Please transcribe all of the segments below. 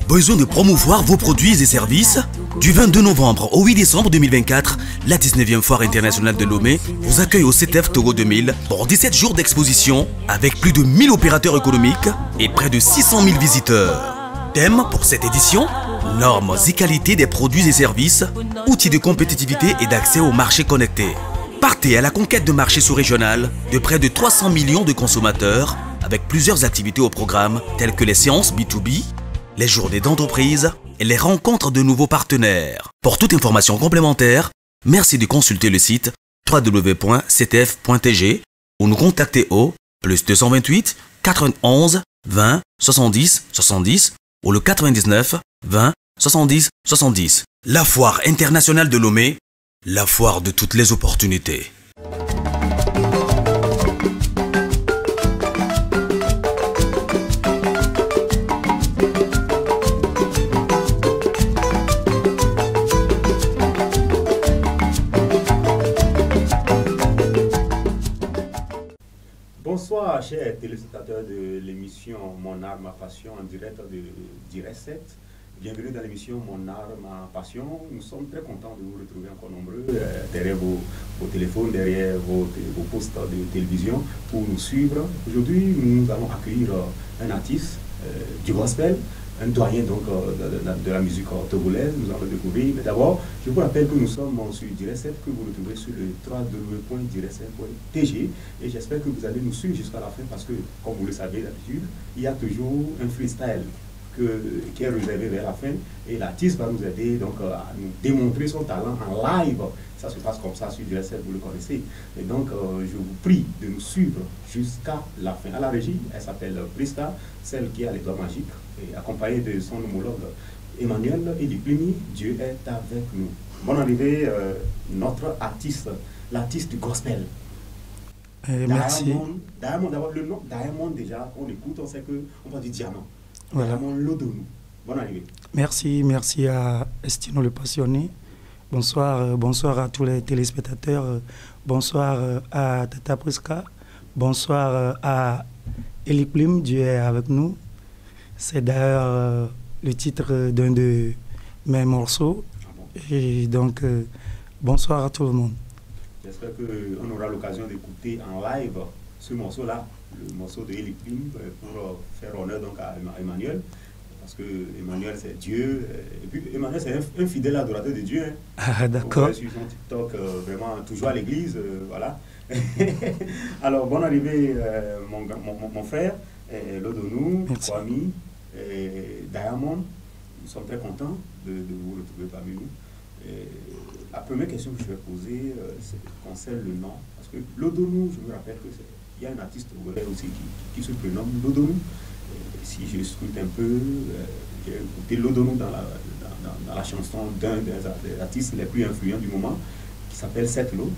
Besoin de promouvoir vos produits et services? Du 22 novembre au 8 décembre 2024, la 19e Foire internationale de Lomé vous accueille au CETEF Togo 2000 pour 17 jours d'exposition avec plus de 1000 opérateurs économiques et près de 600 000 visiteurs. Thème pour cette édition: normes et qualité des produits et services, outils de compétitivité et d'accès au marché connecté. Partez à la conquête de marchés sous-régional de près de 300 millions de consommateurs avec plusieurs activités au programme telles que les séances B2B, les journées d'entreprise et les rencontres de nouveaux partenaires. Pour toute information complémentaire, merci de consulter le site www.ctf.tg ou nous contacter au +228 91 20 70 70 ou le 99 20 70 70. La Foire internationale de Lomé, la foire de toutes les opportunités. Bonsoir, chers téléspectateurs de l'émission Mon art, ma passion en direct de Direct7. Bienvenue dans l'émission Mon art, ma passion. Nous sommes très contents de vous retrouver encore nombreux derrière vos téléphones, derrière vos postes de télévision pour nous suivre. Aujourd'hui, nous allons accueillir un artiste du gospel, un doyen donc, de la musique togolaise. Nous allons le découvrir. Mais d'abord, je vous rappelle que nous sommes sur Direct7, que vous retrouvez sur le www.direct7.tg, et j'espère que vous allez nous suivre jusqu'à la fin parce que, comme vous le savez d'habitude, il y a toujours un freestyle qui est réservé vers la fin, et l'artiste va nous aider donc à nous démontrer son talent en live. Ça se passe comme ça sur Direct7, vous le connaissez. Et donc, je vous prie de nous suivre jusqu'à la fin. À la régie, elle s'appelle Prista, celle qui a les doigts magiques, et accompagnée de son homologue Emmanuel et du Pliny. Dieu est avec nous. Bonne arrivée, notre artiste, l'artiste du gospel. Merci. Diamond, d'abord le nom Diamond, déjà, on écoute, on sait qu'on parle du diamant. Voilà. Diamond Lodonou. Bonne arrivée. Merci à Estino le passionné. Bonsoir, bonsoir à tous les téléspectateurs. Bonsoir à Tata Prisca. Bonsoir à Eli Plim, Dieu est avec nous. C'est d'ailleurs le titre d'un de mes morceaux. Et donc, bonsoir à tout le monde. J'espère qu'on aura l'occasion d'écouter en live ce morceau-là, le morceau de Eli Plim, pour faire honneur donc à Emmanuel. Parce que Emmanuel, c'est Dieu. Et puis Emmanuel, c'est un fidèle adorateur de Dieu. Hein. Ah, d'accord. Sur son TikTok, vraiment, toujours à l'église. Voilà. Alors, bonne arrivée, mon frère, Lodonou, Kwame, Diamond. Nous sommes très contents de vous retrouver parmi nous. La première question que je vais poser concerne le nom. Parce que Lodonou, je me rappelle qu'il y a un artiste togolais aussi qui se prénomme Lodonou. Si je scrute un peu, j'ai écouté Lodonou dans la chanson d'un des artistes les plus influents du moment, qui s'appelle Setlo,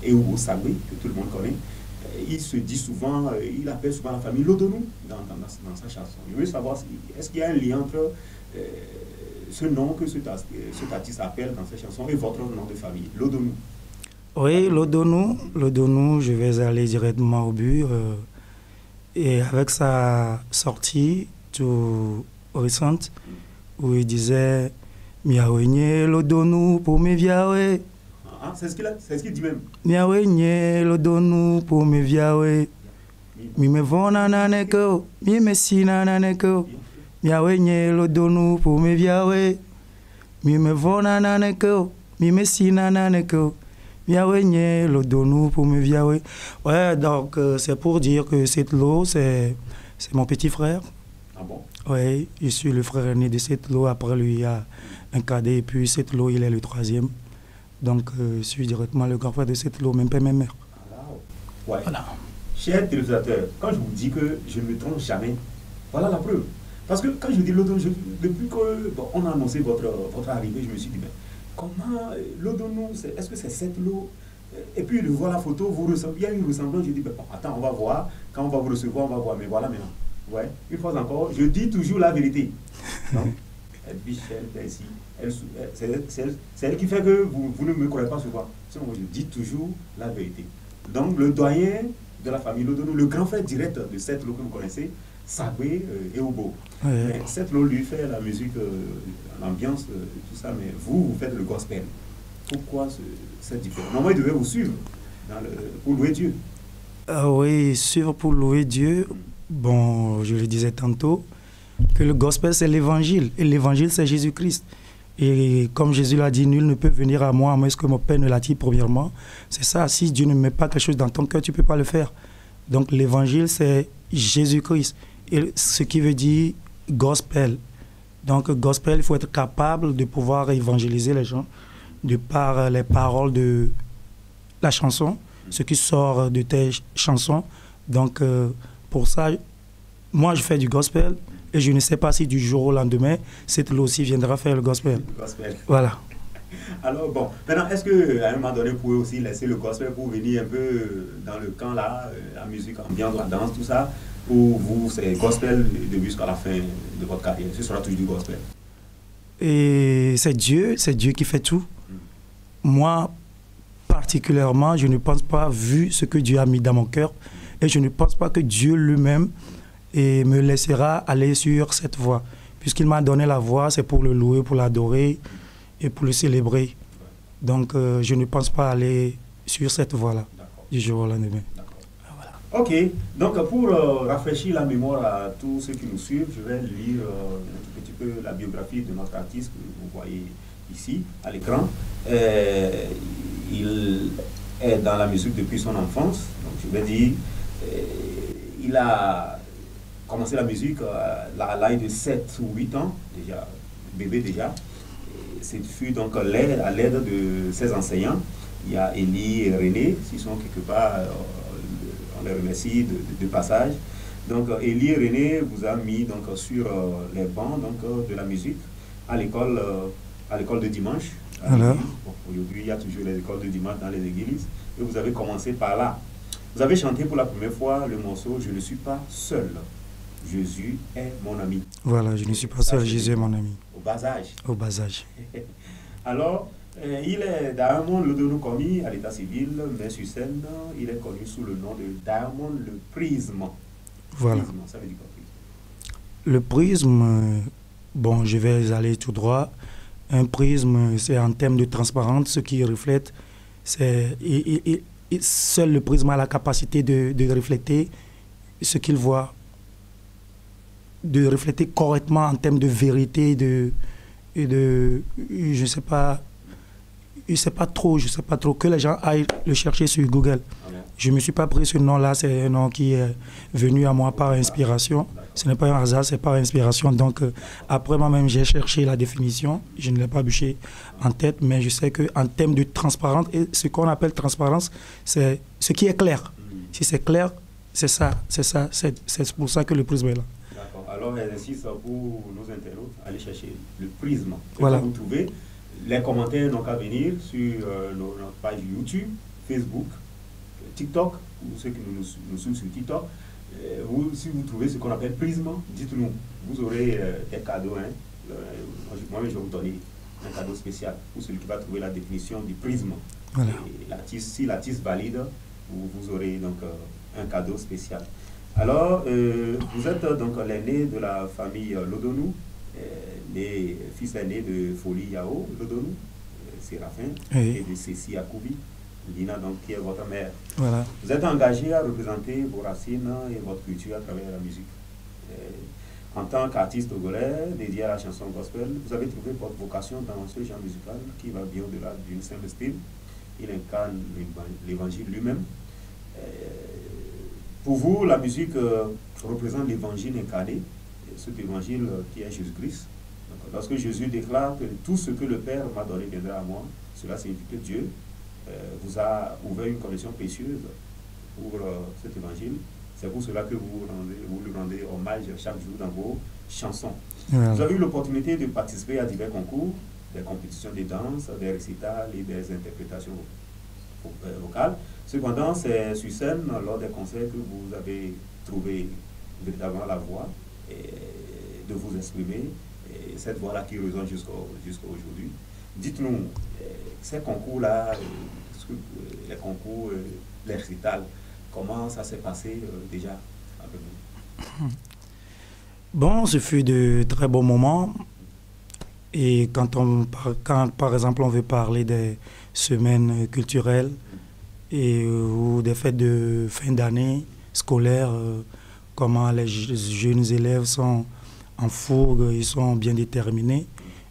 Ehugo Sagwe, que tout le monde connaît. Il se dit souvent, il appelle souvent la famille Lodonou dans sa chanson. Je veux savoir, est-ce qu'il y a un lien entre ce nom que cet artiste appelle dans sa chanson et votre nom de famille, Lodonou? Oui, Lodonou, je vais aller directement au but. Et avec sa sortie tout récente, où il disait Miawenye Lodonou pour me viawe. Ah, c'est ce qu'il dit même. Miawenye Lodonou pour me viawe. Mi me vona naneko, mi me sina naneko. Miawenye Lodonou pour me viawe. Mi me vona naneko, mi me sina naneko. Miawenye Lodonou pour me viawe. Ouais, donc c'est pour dire que Setlo, c'est mon petit frère. Ah bon? Oui, je suis le frère aîné de Setlo. Après lui, il y a un cadet, et puis Setlo, il est le troisième. Donc je suis directement le grand frère de Setlo, même père, même mère. Ouais. Voilà. Chers téléspectateurs, quand je vous dis que je ne me trompe jamais, voilà la preuve. Parce que quand je dis Lodonou, depuis qu'on a annoncé votre arrivée, je me suis dit, mais comment Lodonou, est-ce que c'est Setlo? Et puis, je vois la photo, il y a une ressemblance, je dis, ben, attends, on va voir, quand on va vous recevoir, on va voir, mais voilà maintenant. Ouais, une fois encore, je dis toujours la vérité. Donc, Bichel, c'est elle qui fait que vous ne me croyez pas souvent. Sinon, je dis toujours la vérité. Donc, le doyen de la famille Lodonou, le grand frère direct de Setlo que vous connaissez, Sabé et Obo. Ouais. Mais cette l'on lui fait la musique, l'ambiance, tout ça, mais vous faites le gospel. Pourquoi cette différence? Normalement, il devait vous suivre pour louer Dieu. Oui, suivre pour louer Dieu. Bon, je le disais tantôt, que le gospel, c'est l'évangile. Et l'évangile, c'est Jésus-Christ. Et comme Jésus l'a dit, nul ne peut venir à moi à moins que mon Père ne l'attire premièrement. C'est ça, si Dieu ne met pas quelque chose dans ton cœur, tu ne peux pas le faire. Donc l'évangile, c'est Jésus-Christ. Et ce qui veut dire gospel. Donc gospel, il faut être capable de pouvoir évangéliser les gens de par les paroles de la chanson, ce qui sort de tes chansons. Donc pour ça, moi je fais du gospel. Et je ne sais pas si du jour au lendemain, cette loi aussi viendra faire le gospel. Voilà. Alors bon, maintenant, est-ce qu'à un moment donné, vous pouvez aussi laisser le gospel pour venir un peu dans le camp là, la musique ambiante, la danse, tout ça, ou vous, c'est gospel du début jusqu'à la fin de votre carrière? Ce sera toujours du gospel. Et c'est Dieu qui fait tout. Moi, particulièrement, je ne pense pas, vu ce que Dieu a mis dans mon cœur, et je ne pense pas que Dieu lui-même et me laissera aller sur cette voie. Puisqu'il m'a donné la voix, c'est pour le louer, pour l'adorer et pour le célébrer. Donc, je ne pense pas aller sur cette voie-là du jour au lendemain. Voilà. Ok, donc pour rafraîchir la mémoire à tous ceux qui nous suivent, je vais lire un petit peu la biographie de notre artiste que vous voyez ici, à l'écran. Il est dans la musique depuis son enfance. Donc, je vais dire, il a commencé la musique à l'âge de 7 ou 8 ans, déjà, bébé déjà. Ce fut donc à l'aide de ses enseignants. Il y a Élie et René, s'ils sont quelque part, on les remercie de passage. Donc Élie et René vous a mis donc, sur les bancs donc, de la musique à l'école de dimanche. Bon, aujourd'hui, il y a toujours les écoles de dimanche dans les églises. Et vous avez commencé par là. Vous avez chanté pour la première fois le morceau « Je ne suis pas seul ». Jésus est mon ami. Voilà, je ne suis pas seul, Jésus est mon ami. Au bas âge. Au bas âge. Alors, il est Diamond Lodonou commis à l'état civil, mais sur scène, il est connu sous le nom de Diamond le Prisme. Voilà. Prisme, ça veut dire quoi, prisme? Le prisme, bon, je vais aller tout droit. Un prisme, c'est en termes de transparence, ce qui reflète, c'est seul le prisme a la capacité de refléter ce qu'il voit, de refléter correctement en termes de vérité, je sais pas trop, que les gens aillent le chercher sur Google. Je ne me suis pas pris ce nom-là, c'est un nom qui est venu à moi par inspiration. Ce n'est pas un hasard, c'est par inspiration. Donc, après moi-même, j'ai cherché la définition. Je ne l'ai pas bûché en tête, mais je sais qu'en termes de transparence, et ce qu'on appelle transparence, c'est ce qui est clair. Si c'est clair, c'est ça. C'est pour ça que le prisme est là. D'accord. Alors, j'insiste pour nos internautes, allez chercher le prisme. Voilà. Vous trouvez les commentaires n'ont qu'à venir sur notre page YouTube, Facebook, TikTok, ou ceux qui nous suivent sur TikTok. Si vous trouvez ce qu'on appelle prisme, dites-nous. Vous aurez des cadeaux. Hein. Moi, je vais vous donner un cadeau spécial pour celui qui va trouver la définition du prisme. Voilà. Si l'artiste valide, vous aurez donc un cadeau spécial. Alors, vous êtes donc l'aîné de la famille Lodonou, fils aîné de Folie Yao Lodonou, Séraphin, oui. Et de Cécile Akoubi, Lina, donc, qui est votre mère. Voilà. Vous êtes engagé à représenter vos racines et votre culture à travers la musique. En tant qu'artiste togolais dédié à la chanson gospel, vous avez trouvé votre vocation dans ce genre musical qui va bien au-delà d'une simple style. Il incarne l'évangile lui-même. Pour vous, la musique représente l'évangile incarné, cet évangile qui est Jésus-Christ. Lorsque Jésus déclare que tout ce que le Père m'a donné viendra à moi, cela signifie que Dieu vous a ouvert une connexion précieuse pour cet évangile. C'est pour cela que vous lui rendez hommage chaque jour dans vos chansons. Voilà. Vous avez eu l'opportunité de participer à divers concours, des compétitions de danse, des récitals et des interprétations vocales. Cependant, c'est sur scène, lors des concerts, que vous avez trouvé véritablement la voix de vous exprimer, et cette voix-là qui résonne jusqu'à aujourd'hui. Dites-nous, ces concours-là, les concours, les récitals, comment ça s'est passé déjà avec vous? Bon, ce fut de très bons moments. Et quand, par exemple, on veut parler des semaines culturelles ou des fêtes de fin d'année scolaire, comment les jeunes élèves sont en fougue, ils sont bien déterminés.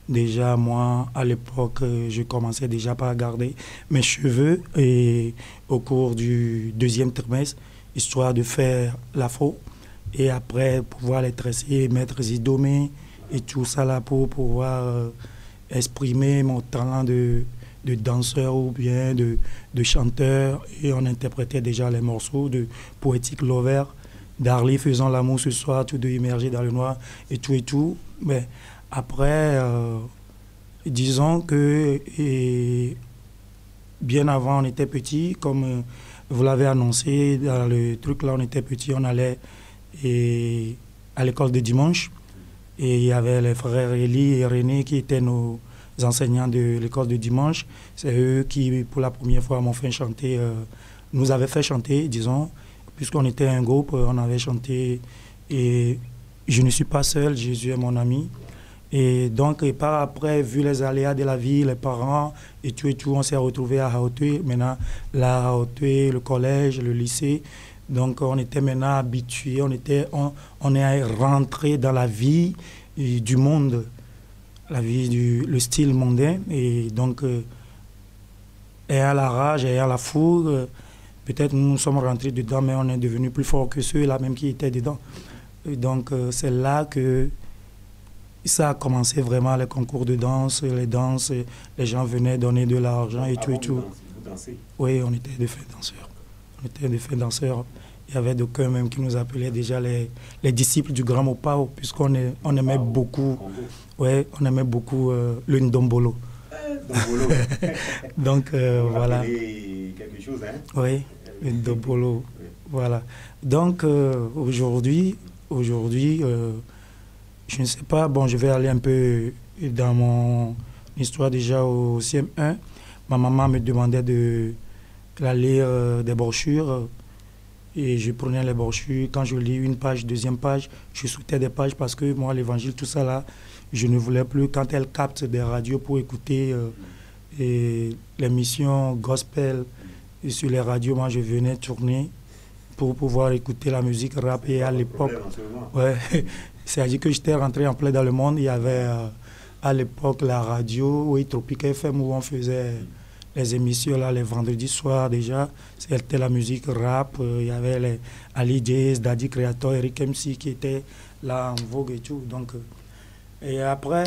Déjà, moi, à l'époque, je commençais déjà par garder mes cheveux et au cours du deuxième trimestre, histoire de faire l'afro. Et après, pouvoir les tresser, mettre zidomé et tout ça là pour pouvoir exprimer mon talent de danseur ou bien de chanteur. Et on interprétait déjà les morceaux de Poétique Lover, Darly faisant l'amour ce soir, tous deux immergés dans le noir et tout et tout. Mais après, disons que bien avant, on était petits, comme vous l'avez annoncé, dans le truc là, on était petits, on allait à l'école de dimanche. Et il y avait les frères Elie et René qui étaient nos enseignants de l'école de dimanche. C'est eux qui, pour la première fois, m'ont fait chanter, nous avaient fait chanter, disons, puisqu'on était un groupe, on avait chanté. Et je ne suis pas seul, Jésus est mon ami. Et donc, et par après, vu les aléas de la vie, les parents et tout, on s'est retrouvés à Hauteuil. Maintenant, là, à Hauteuil, le collège, le lycée. Donc, on était maintenant habitués, on est rentré dans la vie du monde, la vie le style mondain. Et donc, ayant la rage, ayant la fougue, peut-être nous sommes rentrés dedans, mais on est devenu plus fort que ceux-là même qui étaient dedans. Et donc, c'est là que ça a commencé vraiment, les concours de danse, les danses, les gens venaient donner de l'argent et tout et tout. Vous dansez? Oui, on était des faits danseurs. On était des faits danseurs. Il y avait d'aucuns même qui nous appelaient déjà les disciples du Grand Mopao, puisqu'on aimait beaucoup, ouais, on aimait beaucoup le Ndombolo. Ndombolo. Donc voilà. Quelque chose, hein? Oui, le Ndombolo. Oui. Voilà. Donc aujourd'hui, je ne sais pas, bon, je vais aller un peu dans mon histoire déjà au CM1. Ma maman me demandait de lire des brochures. Et je prenais les brochures. Quand je lis une page, deuxième page, je sautais des pages parce que moi, l'évangile, tout ça là, je ne voulais plus. Quand elle capte des radios pour écouter l'émission gospel sur les radios, moi, je venais tourner pour pouvoir écouter la musique rap. Et à l'époque, ouais, c'est-à-dire que j'étais rentré en plein dans le monde. Il y avait à l'époque la radio, oui, Tropique FM, où on faisait les émissions là, les vendredis soirs déjà. C'était la musique rap. Il y avait les Ali Jays, Daddy Creator, Eric MC qui étaient là en vogue et tout. Donc, et après,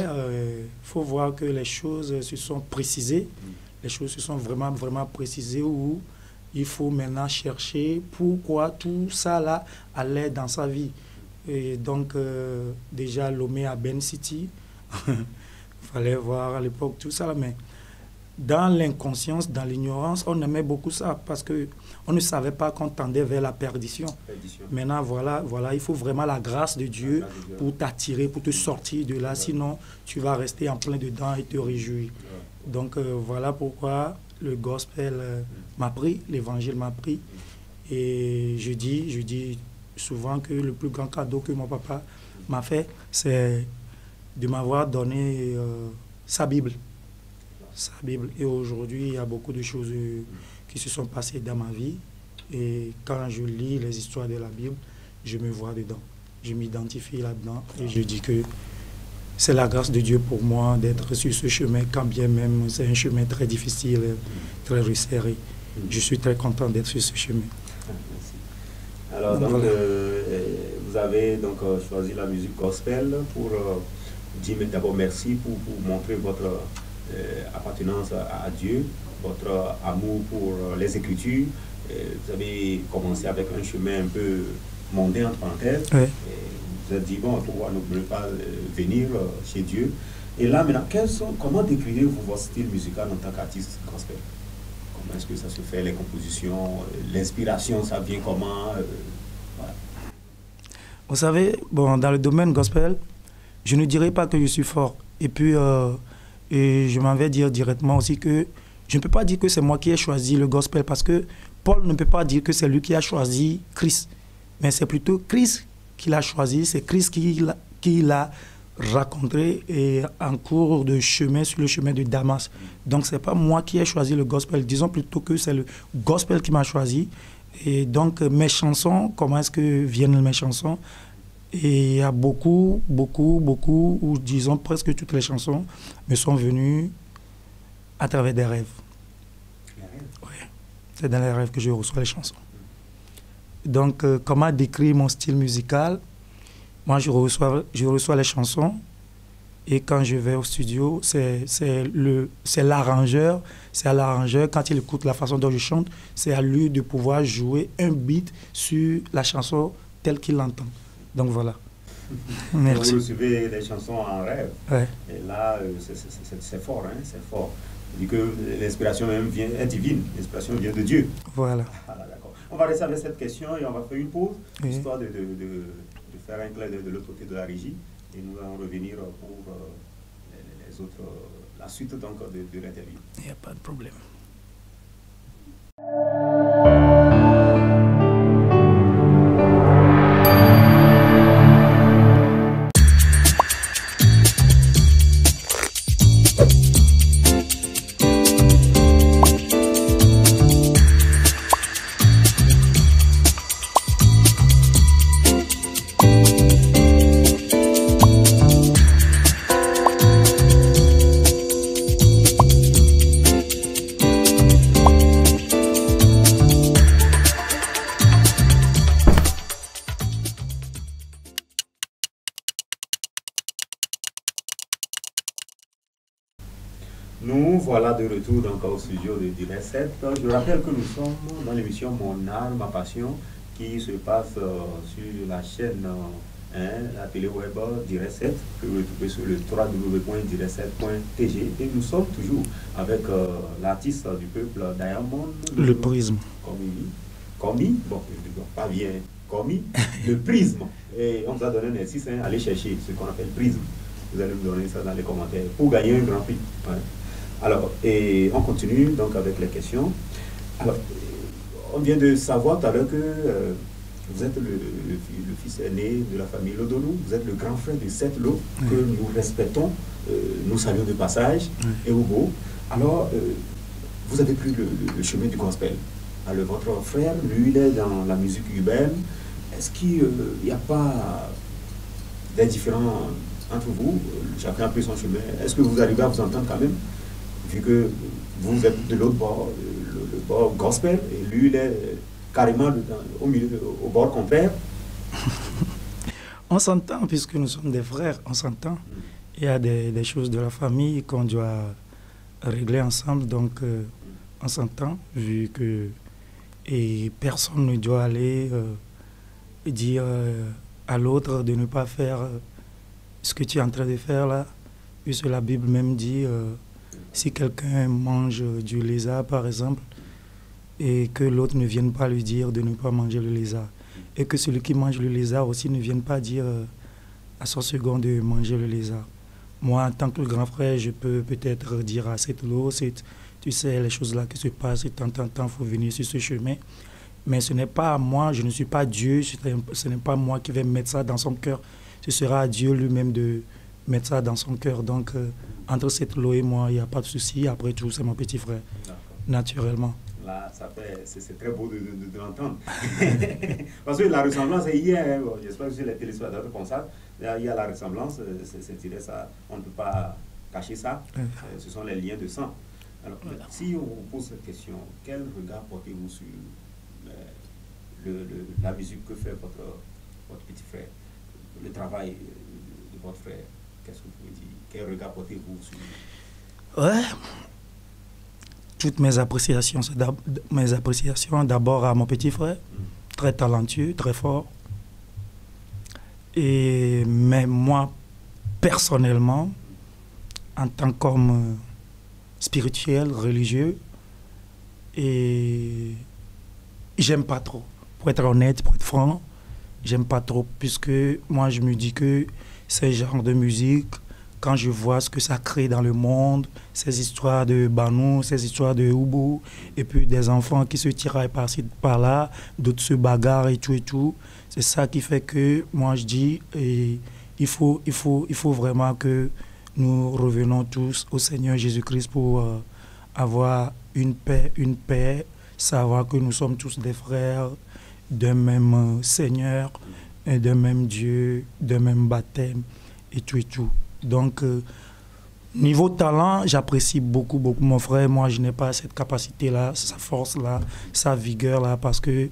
faut voir que les choses se sont précisées. Les choses se sont vraiment, vraiment précisées où il faut maintenant chercher pourquoi tout ça là allait dans sa vie. Et donc, déjà, Lomé à Ben City, il fallait voir à l'époque tout ça là, mais dans l'inconscience, dans l'ignorance, on aimait beaucoup ça parce qu'on ne savait pas qu'on tendait vers la perdition. Maintenant, voilà, il faut vraiment la grâce de Dieu pour t'attirer, pour te sortir de là. Sinon, tu vas rester en plein dedans et te réjouir. Donc, voilà pourquoi le gospel m'a pris, l'évangile m'a pris. Et je dis souvent que le plus grand cadeau que mon papa m'a fait, c'est de m'avoir donné sa Bible. Et aujourd'hui, il y a beaucoup de choses qui se sont passées dans ma vie. Et quand je lis les histoires de la Bible, je me vois dedans. Je m'identifie là-dedans et je dis que c'est la grâce de Dieu pour moi d'être sur ce chemin, quand bien même c'est un chemin très difficile, très resserré. Je suis très content d'être sur ce chemin. Alors, donc, voilà. Vous avez donc choisi la musique gospel pour dire d'abord merci pour montrer votre appartenance à Dieu, votre amour pour les Écritures. Vous avez commencé avec un chemin un peu mondain, entre parenthèses. Oui. Vous avez dit, bon, pourquoi ne pas venir chez Dieu? Et là, maintenant, comment décrivez-vous votre style musical en tant qu'artiste gospel? Comment est-ce que ça se fait, les compositions, l'inspiration, ça vient comment? Voilà. Vous savez, bon, dans le domaine gospel, je ne dirais pas que je suis fort. Et puis, et je m'en vais dire directement aussi que je ne peux pas dire que c'est moi qui ai choisi le gospel parce que Paul ne peut pas dire que c'est lui qui a choisi Christ. Mais c'est plutôt Christ qu'il a choisi, c'est Christ qui l'a raconté et en cours de chemin, sur le chemin de Damas. Donc, ce n'est pas moi qui ai choisi le gospel. Disons plutôt que c'est le gospel qui m'a choisi. Et donc, mes chansons, comment est-ce que viennent mes chansons? Et il y a beaucoup, ou disons presque toutes les chansons me sont venues à travers des rêves. Oui, c'est dans les rêves que je reçois les chansons. Donc, comment décrire mon style musical? Moi, je reçois les chansons et quand je vais au studio, c'est l'arrangeur. C'est à l'arrangeur, quand il écoute la façon dont je chante, c'est à lui de pouvoir jouer un beat sur la chanson telle qu'il l'entend. Donc, voilà. Merci. Vous recevez les chansons en rêve. Ouais. Et là, c'est fort, hein, c'est fort. Dit que l'inspiration même est divine, l'inspiration vient de Dieu. Voilà. Voilà, d'accord. On va rester avec cette question et on va faire une pause, oui, histoire de faire un clin d'œil de l'autre côté de la régie. Et nous allons revenir pour les autres, la suite donc de l'interview. Il n'y a pas de problème. Nous voilà de retour donc au studio de Direct 7. Je rappelle que nous sommes dans l'émission Mon art, ma passion, qui se passe sur la chaîne, la télé web Direct 7, que vous retrouvez sur le www.direct7.tg. Et nous sommes toujours avec l'artiste du peuple Diamond. Le prisme. Commis, bon, pas bien, commis, le prisme. Et on vous a donné un exercice, allez chercher ce qu'on appelle prisme. Vous allez me donner ça dans les commentaires pour gagner un grand prix. Ouais. Alors, et on continue donc avec les questions. Alors, on vient de savoir tout à l'heure que vous êtes le fils aîné de la famille Lodonou, vous êtes le grand frère de 7 lots que nous respectons, nous saluons de passage, et Hugo. Alors, vous avez pris le chemin du gospel. Alors, votre frère, lui, il est dans la musique urbaine. Est-ce qu'il n'y a pas des différents entre vous? Chacun a pris son chemin. Est-ce que vous arrivez à vous entendre quand même, vu que vous êtes de l'autre bord, le bord gospel, et lui, il est carrément au bord contraire? On s'entend, puisque nous sommes des frères, on s'entend. Il y a des choses de la famille qu'on doit régler ensemble, donc on s'entend, vu que et personne ne doit aller dire à l'autre de ne pas faire ce que tu es en train de faire là. Puisque la Bible même dit, si quelqu'un mange du lézard par exemple, et que l'autre ne vienne pas lui dire de ne pas manger le lézard, et que celui qui mange le lézard aussi ne vienne pas dire à son second de manger le lézard. Moi, en tant que grand frère, je peux peut-être dire à cette eau, tu sais, les choses là qui se passent, et tant, il faut venir sur ce chemin. Mais ce n'est pas à moi, je ne suis pas Dieu, ce n'est pas moi qui vais mettre ça dans son cœur. Ce sera à Dieu lui-même de mettre ça dans son cœur. Donc, entre cette eau et moi, il n'y a pas de souci. Après tout, c'est mon petit frère, naturellement. Là, c'est très beau de l'entendre. Parce que la ressemblance est hier, j'espère que les téléspectateurs comme ça, il y a la ressemblance, ça, on ne peut pas cacher ça, ce sont les liens de sang. Alors, voilà. Si on vous pose cette question, quel regard portez-vous sur la musique que fait votre petit frère, le travail de votre frère? Qu'est-ce que vous pouvez dire? Quel regard portez-vous sur lui? Ouais. Toutes mes appréciations, c'est d'abord à mon petit frère, très talentueux, très fort. Mais moi, personnellement, en tant qu'homme spirituel, religieux, et j'aime pas trop. Pour être honnête, pour être franc, j'aime pas trop, puisque moi je me dis que ce genre de musique, quand je vois ce que ça crée dans le monde, ces histoires de Banou, ces histoires de Oubou, et puis des enfants qui se tiraillent par-ci, par-là, d'autres se bagarrent et tout, c'est ça qui fait que moi je dis, il faut vraiment que nous revenons tous au Seigneur Jésus-Christ pour avoir une paix, savoir que nous sommes tous des frères d'un même Seigneur, et d'un même Dieu, d'un même baptême et tout. Donc, niveau talent, j'apprécie beaucoup mon frère. Moi, je n'ai pas cette capacité-là, sa force-là, sa vigueur-là, parce que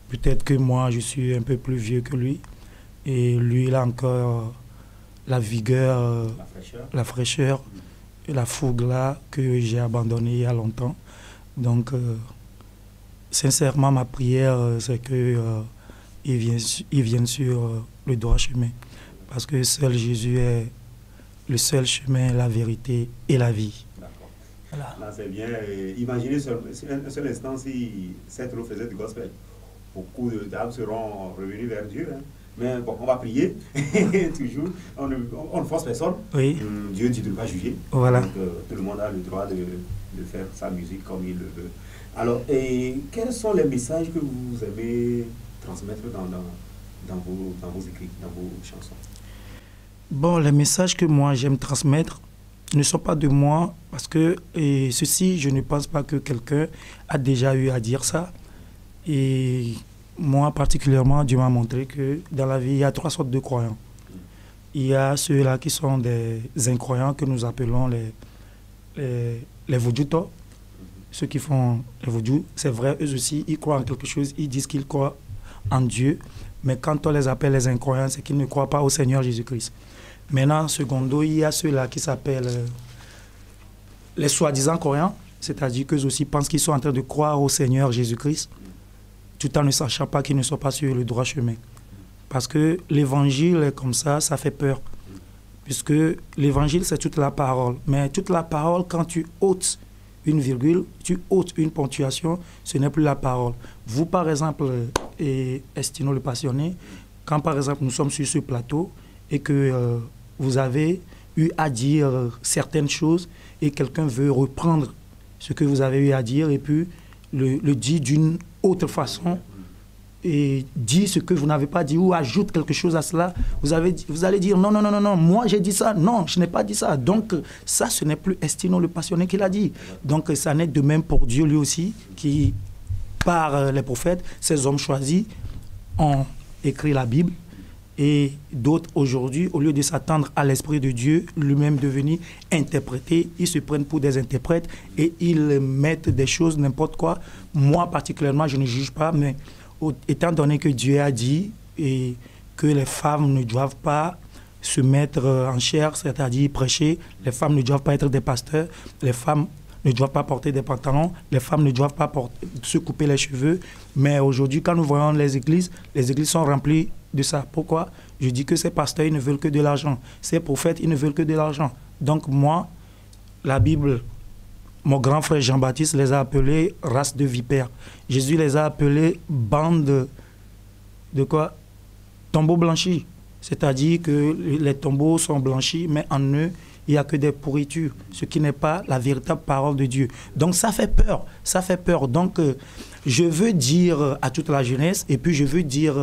peut-être que moi, je suis un peu plus vieux que lui. Et lui, il a encore la vigueur, la fraîcheur et la fougue-là que j'ai abandonnée il y a longtemps. Donc, sincèrement, ma prière, c'est que il vienne sur le droit chemin. Parce que seul Jésus est le seul chemin, la vérité et la vie. D'accord. Voilà. Là, c'est bien. Imaginez un seul instant si cette eau faisait du gospel. Beaucoup d'âmes seront revenus vers Dieu. Hein. Mais bon, on va prier. Toujours. On ne force personne. Oui. Dieu dit de ne pas juger. Voilà. Donc, tout le monde a le droit de faire sa musique comme il le veut. Alors, quels sont les messages que vous aimez transmettre dans vos écrits, dans vos chansons? Bon, les messages que moi j'aime transmettre ne sont pas de moi, parce que ceci, je ne pense pas que quelqu'un a déjà eu à dire ça. Et moi particulièrement, Dieu m'a montré que dans la vie, il y a 3 sortes de croyants. Il y a ceux-là qui sont des incroyants que nous appelons les vaudoutos. Ceux qui font les vaudous, c'est vrai, eux aussi, ils croient en quelque chose, ils disent qu'ils croient en Dieu. Mais quand on les appelle les incroyants, c'est qu'ils ne croient pas au Seigneur Jésus-Christ. Maintenant, secondo, il y a ceux-là qui s'appellent les soi-disant croyants, c'est-à-dire qu'eux aussi pensent qu'ils sont en train de croire au Seigneur Jésus-Christ, tout en ne sachant pas qu'ils ne sont pas sur le droit chemin. Parce que l'évangile, comme ça fait peur. Puisque l'évangile, c'est toute la parole. Mais toute la parole, quand tu ôtes une virgule, tu ôtes une ponctuation, ce n'est plus la parole. Vous, par exemple, et Estino le passionné, quand par exemple nous sommes sur ce plateau et que vous avez eu à dire certaines choses et quelqu'un veut reprendre ce que vous avez eu à dire et puis le dit d'une autre façon et dit ce que vous n'avez pas dit ou ajoute quelque chose à cela, vous allez dire non, moi j'ai dit ça, non, je n'ai pas dit ça. Donc ça, ce n'est plus Estino le passionné qui l'a dit. Donc ça n'est de même pour Dieu lui aussi, qui, par les prophètes, ces hommes choisis, ont écrit la Bible. Et d'autres aujourd'hui, au lieu de s'attendre à l'Esprit de Dieu, lui-même devenu interprété, ils se prennent pour des interprètes et ils mettent des choses, n'importe quoi. Moi particulièrement, je ne juge pas, mais étant donné que Dieu a dit et que les femmes ne doivent pas se mettre en chair, c'est-à-dire prêcher, les femmes ne doivent pas être des pasteurs, les femmes ne doivent pas porter des pantalons, les femmes ne doivent pas se couper les cheveux. Mais aujourd'hui, quand nous voyons les églises sont remplies de ça. Pourquoi? Je dis que ces pasteurs, ils ne veulent que de l'argent. Ces prophètes, ils ne veulent que de l'argent. Donc moi, la Bible, mon grand frère Jean-Baptiste les a appelés race de vipères. Jésus les a appelés bande de quoi? Tombeaux blanchis. C'est-à-dire que les tombeaux sont blanchis, mais en eux, il n'y a que des pourritures, ce qui n'est pas la véritable parole de Dieu. Donc ça fait peur, ça fait peur. Donc je veux dire à toute la jeunesse, et puis je veux dire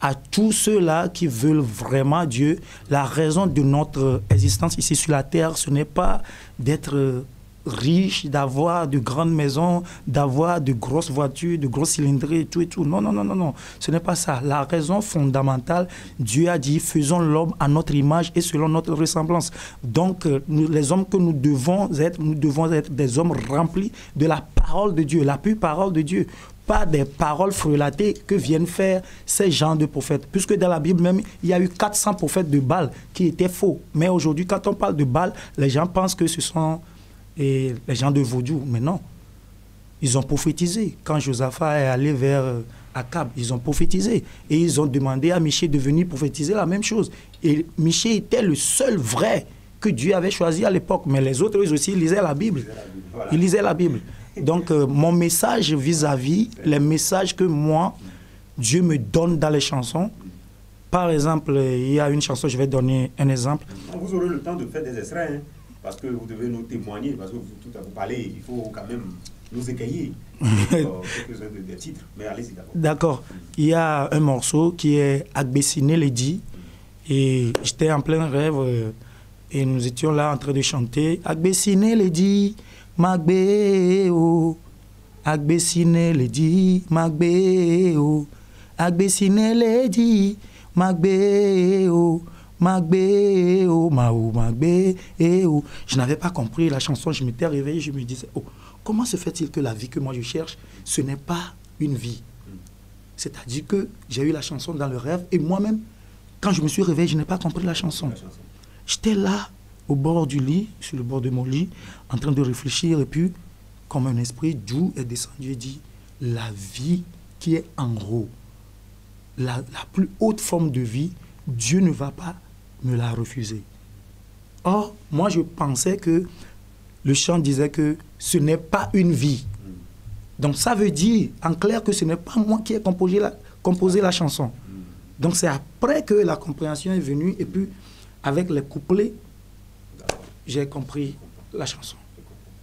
à tous ceux-là qui veulent vraiment Dieu, la raison de notre existence ici sur la terre, ce n'est pas d'être riche, d'avoir de grandes maisons, d'avoir de grosses voitures, de grosses cylindrées et tout. Non. Ce n'est pas ça. La raison fondamentale, Dieu a dit, faisons l'homme à notre image et selon notre ressemblance. Donc, les hommes que nous devons être des hommes remplis de la parole de Dieu, la pure parole de Dieu. Pas des paroles frelatées que viennent faire ces gens de prophètes. Puisque dans la Bible même, il y a eu 400 prophètes de Baal qui étaient faux. Mais aujourd'hui, quand on parle de Baal, les gens pensent que ce sont les gens de Vaudou. Mais non. Ils ont prophétisé. Quand Josaphat est allé vers Akab, ils ont prophétisé. Et ils ont demandé à Michée de venir prophétiser la même chose. Et Michée était le seul vrai que Dieu avait choisi à l'époque. Mais les autres, eux aussi, ils lisaient la Bible. Ils lisaient la Bible. Donc, mon message vis-à-vis, les messages que moi, Dieu me donne dans les chansons, Par exemple, il y a une chanson, je vais donner un exemple. Vous aurez le temps de faire des extraits, hein, parce que vous devez nous témoigner, parce que tout à vous parler, il faut quand même nous égayer quelques-uns des titres. Mais allez-y d'abord. D'accord. Il y a un morceau qui est Agbessine Lady. Et j'étais en plein rêve et nous étions là en train de chanter Agbessine Lady, Magbeo. Agbessine Lady, Magbeo. Agbessine Lady, Magbeo. Magbeo, Mao, Magbeo. Je n'avais pas compris la chanson, je m'étais réveillé, je me disais, oh, comment se fait-il que la vie que moi je cherche, ce n'est pas une vie? C'est-à-dire que j'ai eu la chanson dans le rêve et moi-même, quand je me suis réveillé, je n'ai pas compris la chanson. J'étais là, au bord du lit, sur le bord de mon lit, en train de réfléchir et puis, comme un esprit doux est descendu et dit, la vie qui est en haut, la plus haute forme de vie, Dieu ne va pas me la refuser. Or, moi je pensais que le chant disait que ce n'est pas une vie. Donc ça veut dire en clair que ce n'est pas moi qui ai composé la chanson. Donc c'est après que la compréhension est venue et puis avec les couplets, j'ai compris la chanson.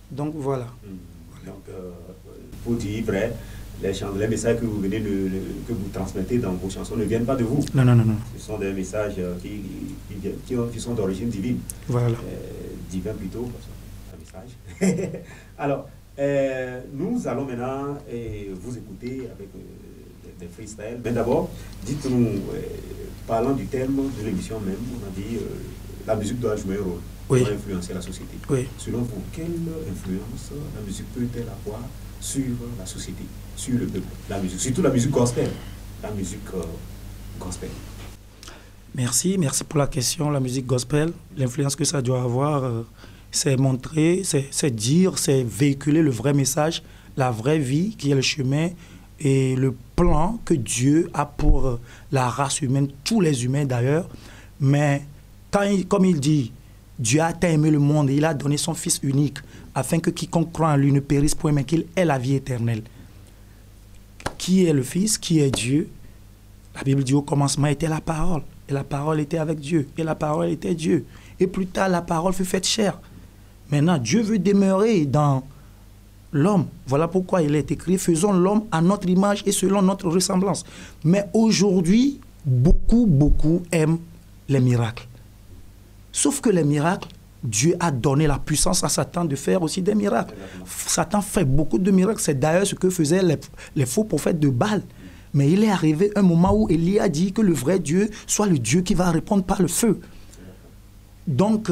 Donc voilà. Donc, pour dire vrai, les messages que vous venez que vous transmettez dans vos chansons ne viennent pas de vous. Non, non, non, non. Ce sont des messages qui sont d'origine divine. Voilà. Divin plutôt, un message. Alors, nous allons maintenant vous écouter avec des freestyles. Mais d'abord, dites-nous, parlant du thème de l'émission même, on a dit la musique doit jouer un rôle. Oui. Doit influencer la société. Oui. Selon vous, quelle influence la musique peut-elle avoir sur la société, sur le peuple, la musique, surtout la musique gospel, la musique gospel? Merci pour la question. La musique gospel, l'influence que ça doit avoir, c'est montrer, c'est dire, c'est véhiculer le vrai message, la vraie vie qui est le chemin et le plan que Dieu a pour la race humaine, tous les humains d'ailleurs. Mais comme il dit, Dieu a tant aimé le monde et il a donné son Fils unique afin que quiconque croit en lui ne périsse point mais qu'il ait la vie éternelle. Qui est le Fils? Qui est Dieu? La Bible dit au commencement était la parole et la parole était avec Dieu et la parole était Dieu. Et plus tard la parole fut faite chair. Maintenant Dieu veut demeurer dans l'homme. Voilà pourquoi il est écrit faisons l'homme à notre image et selon notre ressemblance. Mais aujourd'hui, beaucoup aiment les miracles. Sauf que les miracles, Dieu a donné la puissance à Satan de faire aussi des miracles. Satan fait beaucoup de miracles. C'est d'ailleurs ce que faisaient les faux prophètes de Baal. Mais il est arrivé un moment où Élie a dit que le vrai Dieu soit le Dieu qui va répondre par le feu. Donc,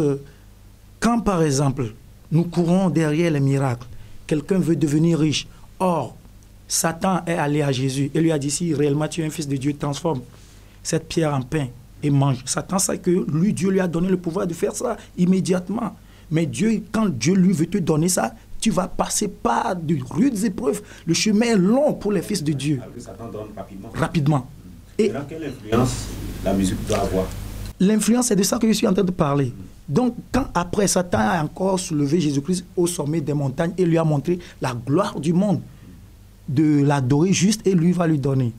quand par exemple, nous courons derrière les miracles, quelqu'un veut devenir riche. Or, Satan est allé à Jésus et lui a dit, si réellement tu es un fils de Dieu, transforme cette pierre en pain et mange. Satan sait que lui, Dieu lui a donné le pouvoir de faire ça immédiatement. Mais Dieu, quand Dieu lui veut te donner ça, tu vas passer par de rudes épreuves. Le chemin est long pour les fils de Dieu. Alors que Satan donne rapidement. Rapidement. Et dans quelle influence la musique doit avoir? L'influence, c'est de ça que je suis en train de parler. Donc, quand après, Satan a encore soulevé Jésus-Christ au sommet des montagnes et lui a montré la gloire du monde, de l'adorer juste et lui va lui donner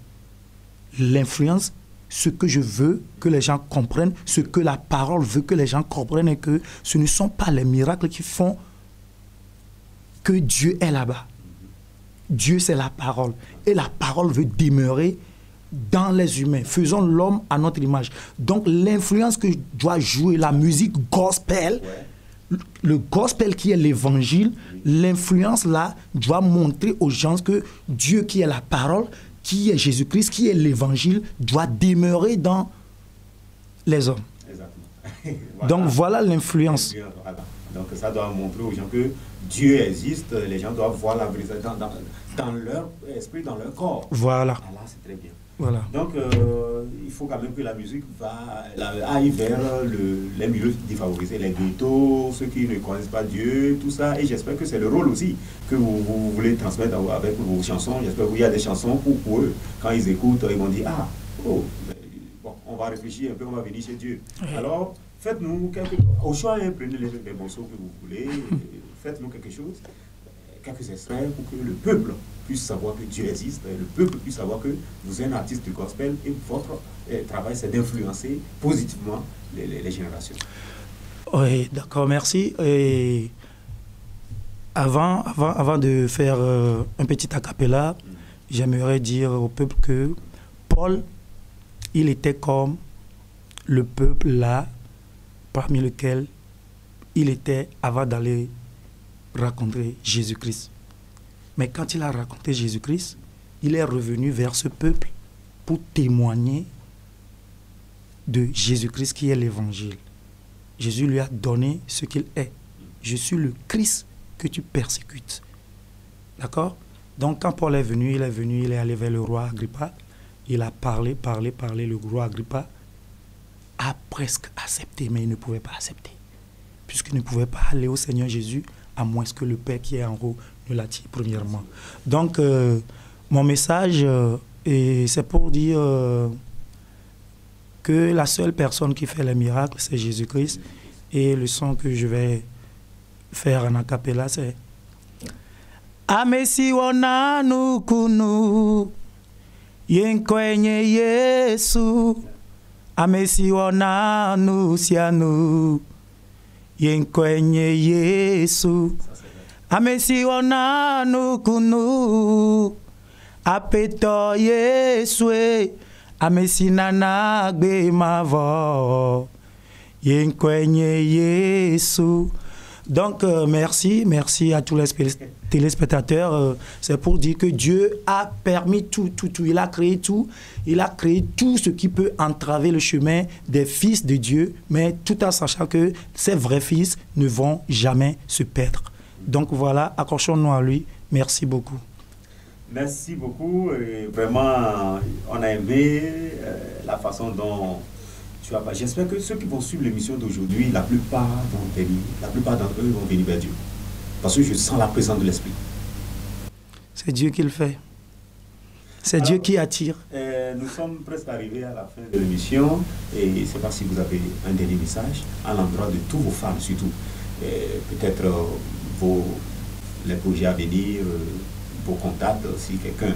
l'influence, ce que je veux que les gens comprennent, ce que la parole veut que les gens comprennent et que ce ne sont pas les miracles qui font que Dieu est là-bas. Dieu, c'est la parole. Et la parole veut demeurer dans les humains. Faisons l'homme à notre image. Donc, l'influence que doit jouer la musique gospel, le gospel qui est l'évangile, l'influence là doit montrer aux gens que Dieu qui est la parole, qui est Jésus-Christ, qui est l'évangile, doit demeurer dans les hommes. Exactement. Voilà. Donc, voilà l'influence. Voilà. Donc, ça doit montrer aux gens que Dieu existe. Les gens doivent voir la vérité dans leur esprit, dans leur corps. Voilà. Voilà, c'est très bien. Voilà. Donc, il faut quand même que la musique aille vers les milieux défavorisés, les ghettos, ceux qui ne connaissent pas Dieu, tout ça. Et j'espère que c'est le rôle aussi que vous voulez transmettre avec vos chansons. J'espère qu'il y a des chansons pour eux. Quand ils écoutent, ils vont dire, ah, oh, bon, on va réfléchir un peu, on va venir chez Dieu. Alors, faites-nous au choix, prenez les morceaux que vous voulez, faites-nous quelque chose. quelques extraits pour que le peuple puisse savoir que Dieu existe, et le peuple puisse savoir que vous êtes un artiste du gospel et votre travail, c'est d'influencer positivement les générations. Oui, d'accord, merci. Et avant de faire un petit acapella, j'aimerais dire au peuple que Paul, il était comme le peuple là, parmi lequel il était avant d'aller raconter Jésus-Christ. Mais quand il a raconté Jésus-Christ, il est revenu vers ce peuple pour témoigner de Jésus-Christ qui est l'évangile. Jésus lui a donné ce qu'il est. Je suis le Christ que tu persécutes. D'accord? Donc quand Paul est venu, il est allé vers le roi Agrippa. Il a parlé. Le roi Agrippa a presque accepté, mais il ne pouvait pas accepter. Puisqu'il ne pouvait pas aller au Seigneur Jésus, à moins que le Père qui est en haut ne l'attire premièrement. Donc, mon message, c'est pour dire que la seule personne qui fait les miracles, c'est Jésus-Christ. Et le son que je vais faire en acapella, c'est Amesi wana nukunu yenkwenye Yesu Amesi wana nusianu yenkwenye Yesu Amesi wana nukunu apeto Yesu Amesi nana gbe mavo yenkwenye Yesu. Donc, merci à tous les téléspectateurs. C'est pour dire que Dieu a permis tout. Il a créé tout. Il a créé tout ce qui peut entraver le chemin des fils de Dieu, mais tout en sachant que ces vrais fils ne vont jamais se perdre. Donc voilà, accrochons-nous à lui. Merci beaucoup. Merci beaucoup. Et vraiment, on a aimé la façon dont... J'espère que ceux qui vont suivre l'émission d'aujourd'hui, la plupart d'entre eux vont venir vers Dieu. Parce que je sens la présence de l'Esprit. C'est Dieu qui le fait. C'est Dieu qui attire. Nous sommes presque arrivés à la fin de l'émission. Et je ne sais pas si vous avez un dernier message à l'endroit de tous vos fans, surtout. Peut-être les projets à venir, vos contacts, si quelqu'un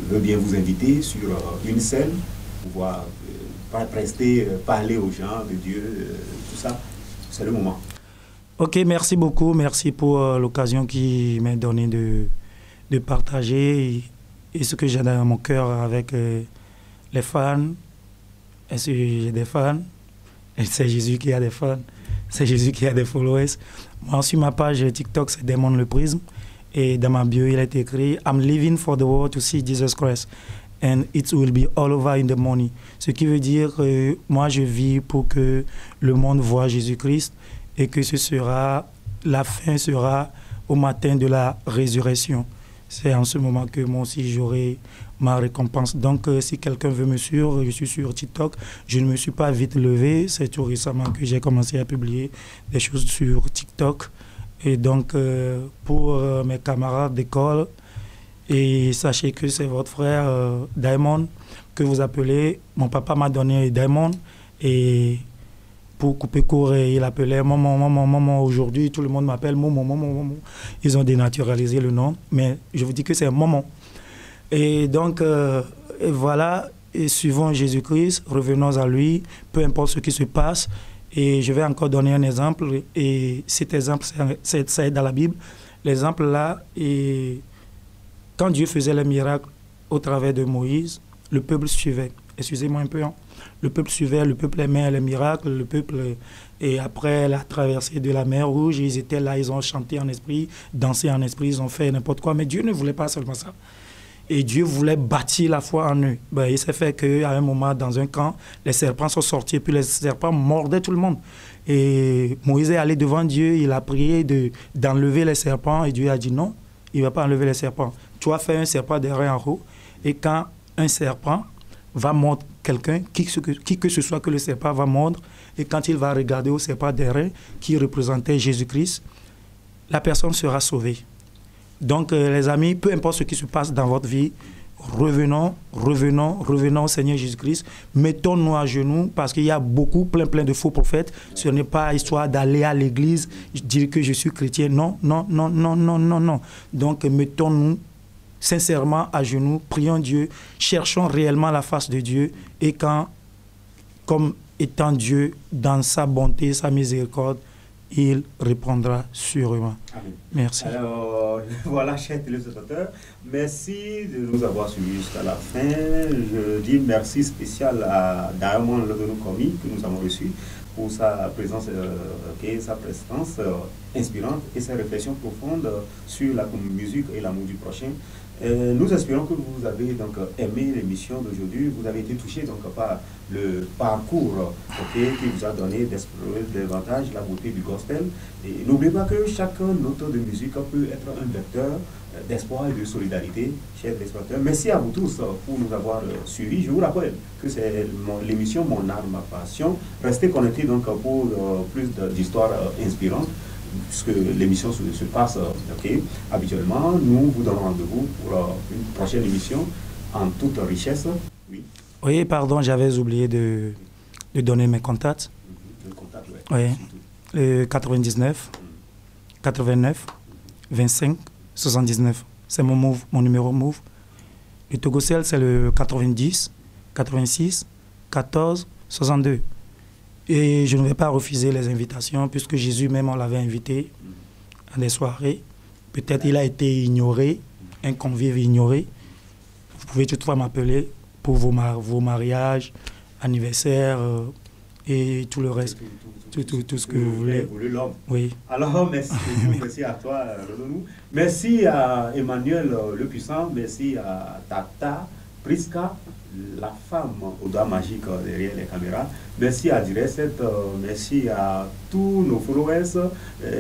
veut bien vous inviter sur une scène, pouvoir... prester, parler aux gens de Dieu, tout ça, c'est le moment. Ok, merci beaucoup. Merci pour l'occasion qui m'est donnée de partager et ce que j'ai dans mon cœur avec les fans. Est-ce que j'ai des fans? C'est Jésus qui a des fans. C'est Jésus qui a des followers. Moi, sur ma page TikTok, c'est Damon Le Prisme. Et dans ma bio, il est écrit « I'm living for the world to see Jesus Christ. And it will be all over in the morning ». Ce qui veut dire que moi, je vis pour que le monde voit Jésus-Christ et que la fin sera au matin de la résurrection. C'est en ce moment que moi aussi, j'aurai ma récompense. Donc, si quelqu'un veut me suivre, je suis sur TikTok. Je ne me suis pas vite levé. C'est tout récemment que j'ai commencé à publier des choses sur TikTok. Et donc, pour mes camarades d'école, et sachez que c'est votre frère Diamond que vous appelez. Mon papa m'a donné Diamond et pour couper court, il appelait maman. Aujourd'hui, tout le monde m'appelle maman. Ils ont dénaturalisé le nom, mais je vous dis que c'est maman. Et donc, et voilà, et suivons Jésus-Christ, revenons à lui, peu importe ce qui se passe. Et je vais encore donner un exemple, et cet exemple, c'est dans la Bible. L'exemple là, et quand Dieu faisait les miracles au travers de Moïse, le peuple suivait. Excusez-moi un peu. Hein. Le peuple suivait, le peuple aimait les miracles, le peuple... Et après la traversée de la mer Rouge, ils étaient là, ils ont chanté en esprit, dansé en esprit, ils ont fait n'importe quoi. Mais Dieu ne voulait pas seulement ça. Et Dieu voulait bâtir la foi en eux. Ben, il s'est fait qu'à un moment, dans un camp, les serpents sont sortis, et puis les serpents mordaient tout le monde. Et Moïse est allé devant Dieu, il a prié d'enlever les serpents, et Dieu a dit non, il ne va pas enlever les serpents. Tu vas faire un serpent derrière en haut, et quand un serpent va mordre quelqu'un, qui que ce soit que le serpent va mordre, et quand il va regarder au serpent derrière, qui représentait Jésus-Christ, la personne sera sauvée. Donc, les amis, peu importe ce qui se passe dans votre vie, revenons au Seigneur Jésus-Christ, mettons-nous à genoux parce qu'il y a plein de faux prophètes. Ce n'est pas histoire d'aller à l'église, dire que je suis chrétien. Non. Donc mettons-nous sincèrement à genoux, prions Dieu, cherchons réellement la face de Dieu et comme étant Dieu dans sa bonté, sa miséricorde, il répondra sûrement. Amen. Merci. Alors, voilà, chers téléspectateurs, merci de nous avoir suivis jusqu'à la fin. Je dis merci spécial à Diamond Lodonou Komi que nous avons reçu pour sa présence, sa présence inspirante et sa réflexion profonde sur la musique et l'amour du prochain. Nous espérons que vous avez donc aimé l'émission d'aujourd'hui. Vous avez été touché donc par le parcours qui vous a donné d'explorer davantage la beauté du gospel. Et n'oubliez pas que chaque note de musique peut être un vecteur d'espoir et de solidarité, chers téléspectateurs. Merci à vous tous pour nous avoir suivis. Je vous rappelle que c'est l'émission Mon art, ma passion. Restez connectés donc pour plus d'histoires inspirantes, puisque l'émission se passe habituellement. Nous vous donnons rendez-vous pour une prochaine émission en toute richesse. Oui, pardon, j'avais oublié de donner mes contacts. Le contact, oui. Le 99 89 25 79. C'est mon numéro Move. Le Togocel, c'est le 90 86 14 62. Et je ne vais pas refuser les invitations, puisque Jésus même, on l'avait invité à des soirées. Peut-être il a été ignoré, un convive ignoré. Vous pouvez toutefois m'appeler pour vos mariages, anniversaires et tout le reste. Tout ce que vous voulez. Oui. Alors, merci. Merci à toi, Lodonou. Merci à Emmanuel le Puissant. Merci à Tata Priska, la femme aux doigts magiques derrière les caméras. Merci à Direset, merci à tous nos followers,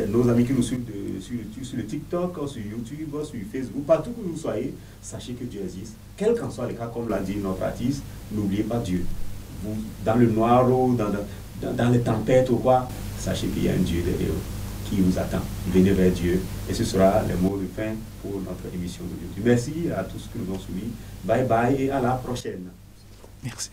nos amis qui nous suivent sur le TikTok, sur YouTube, sur Facebook, partout où vous soyez, sachez que Dieu existe. Quel qu'en soit les cas, comme l'a dit notre artiste, n'oubliez pas Dieu. Vous, dans le noir ou dans les tempêtes ou quoi, sachez qu'il y a un Dieu derrière vous qui vous attend. Venez vers Dieu et ce sera le mot de fin pour notre émission d'aujourd'hui. Merci à tous qui nous ont suivis. Bye bye et à la prochaine. Merci.